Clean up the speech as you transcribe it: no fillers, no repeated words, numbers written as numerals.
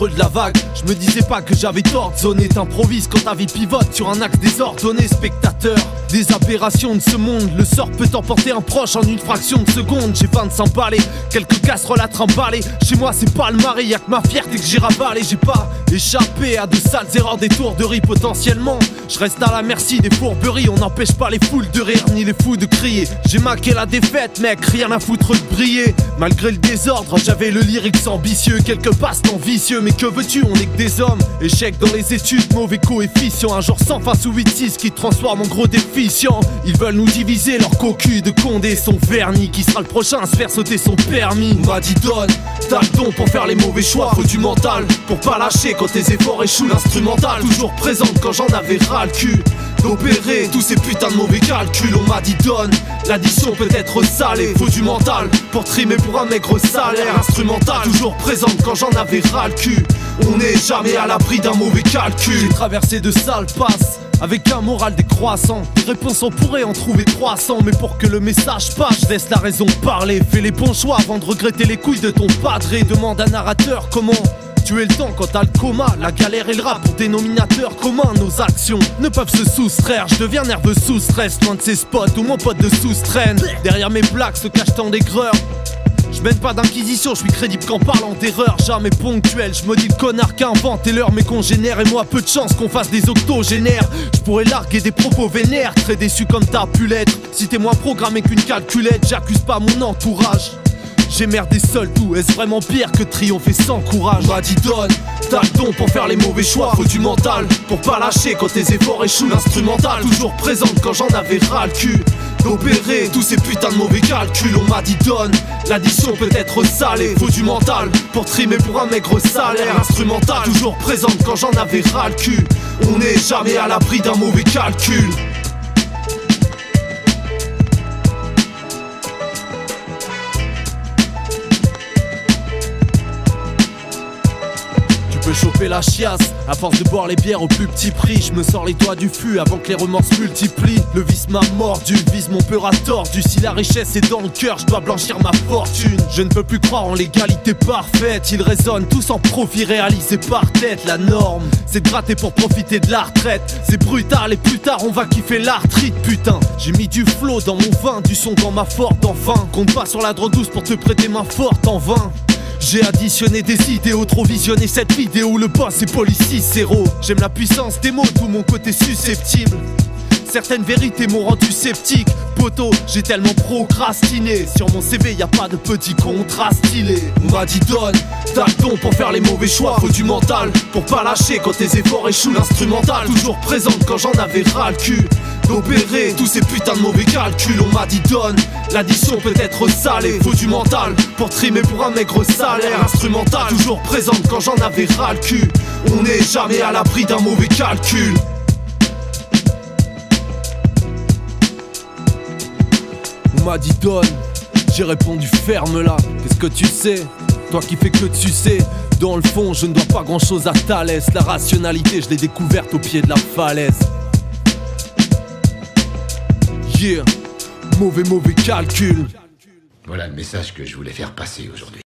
creux de la vague. Je me disais pas que j'avais tort de zoner. T'improvises quand ta vie pivote sur un axe désordonné. Spectateur des aberrations de ce monde, le sort peut emporter un proche en une fraction de seconde. J'ai 25 balais, quelques casseroles à trimballer. Chez moi c'est pas le mari, y'a que ma fierté que j'ai ravalé. J'ai pas échappé à de sales erreurs d'étourderie potentiellement. Je reste à la merci des fourberies. On n'empêche pas les foules de rire ni les fous de crier. J'ai maqué la défaite mec, rien à foutre de briller. Malgré le désordre, j'avais le lyrics ambitieux. Quelques passe-temps vicieux, mais que veux-tu, on est que des hommes. Échec dans les études, mauvais coefficient. Un jour sans face ou 8-6 qui transforme en gros déficient. Ils veulent nous diviser, leur cocu de Condé sont vernis. Qui sera le prochain à se faire sauter son permis? On m'a dit donne, t'as le don pour faire les mauvais choix. Faut du mental, pour pas lâcher quand tes efforts échouent. L'instrumental, toujours présente quand j'en avais ras le cul d'opérer tous ces putains de mauvais calculs. On m'a dit donne, l'addition peut être salée. Faut du mental pour trimer pour un maigre salaire. Instrumental, toujours présente quand j'en avais ras le cul. On n'est jamais à l'abri d'un mauvais calcul. J'ai traversé de sales passes avec un moral décroissant. Des réponses on pourrait en trouver 300. Mais pour que le message passe, je laisse la raison parler. Fais les bons choix avant de regretter les couilles de ton padré. Demande à un narrateur comment tuer le temps quand t'as le coma. La galère et le rap pour dénominateur commun. Nos actions ne peuvent se soustraire. Je deviens nerveux sous stress, loin de ces spots où mon pote de sous-traîne. Derrière mes plaques se cachent tant d'aigreur. Je mène pas d'inquisition, je suis crédible qu'en parlant d'erreur. Jamais ponctuel, je me dis le connard qu'invente l'heure. Mes congénères et moi peu de chance qu'on fasse des octogénaires. Je pourrais larguer des propos vénères, très déçu comme t'as pu l'être. Si t'es moins programmé qu'une calculette, j'accuse pas mon entourage. J'ai merdé seul tout, est-ce vraiment pire que triompher sans courage? On m'a dit donne, t'as le don pour faire les mauvais choix. Faut du mental, pour pas lâcher quand tes efforts échouent. L'instrumental, toujours présente quand j'en avais ras le cul d'opérer tous ces putains de mauvais calculs. On m'a dit donne, l'addition peut être salée. Faut du mental, pour trimer pour un maigre salaire. Instrumental, toujours présente quand j'en avais ras le cul. On n'est jamais à l'abri d'un mauvais calcul. Je peux choper la chiasse, à force de boire les bières au plus petit prix. Je me sors les doigts du fût avant que les remords se multiplient. Le vice m'a mordu, vise mon peur à tordu. Si la richesse est dans le cœur, je dois blanchir ma fortune. Je ne peux plus croire en l'égalité parfaite. Ils résonnent tous en profit réalisé par tête. La norme, c'est de gratter pour profiter de la retraite. C'est brutal et plus tard on va kiffer l'arthrite. Putain, j'ai mis du flow dans mon vin, du son dans ma forte enfin. Compte pas sur la drogue douce pour te prêter main forte en vain. J'ai additionné des idéaux, trop visionné cette vidéo. Le boss est Policicero. J'aime la puissance des mots, tout mon côté susceptible. Certaines vérités m'ont rendu sceptique. Poto, j'ai tellement procrastiné. Sur mon CV y a pas de petits contrats stylés. On m'a dit donne, t'as le don pour faire les mauvais choix. Faut du mental, pour pas lâcher quand tes efforts échouent. L'instrumental, toujours présente quand j'en avais ras le cul d'opérer tous ces putains de mauvais calculs. On m'a dit donne, l'addition peut être salée. Faut du mental, pour trimer pour un maigre salaire. Instrumental, toujours présente quand j'en avais ras le cul. On n'est jamais à l'abri d'un mauvais calcul. On m'a dit donne, j'ai répondu ferme-la. Qu'est-ce que tu sais, toi qui fais que tu sais. Dans le fond je ne dois pas grand chose à Thalès. La rationalité je l'ai découverte au pied de la falaise. Yeah, mauvais calcul. Voilà le message que je voulais faire passer aujourd'hui.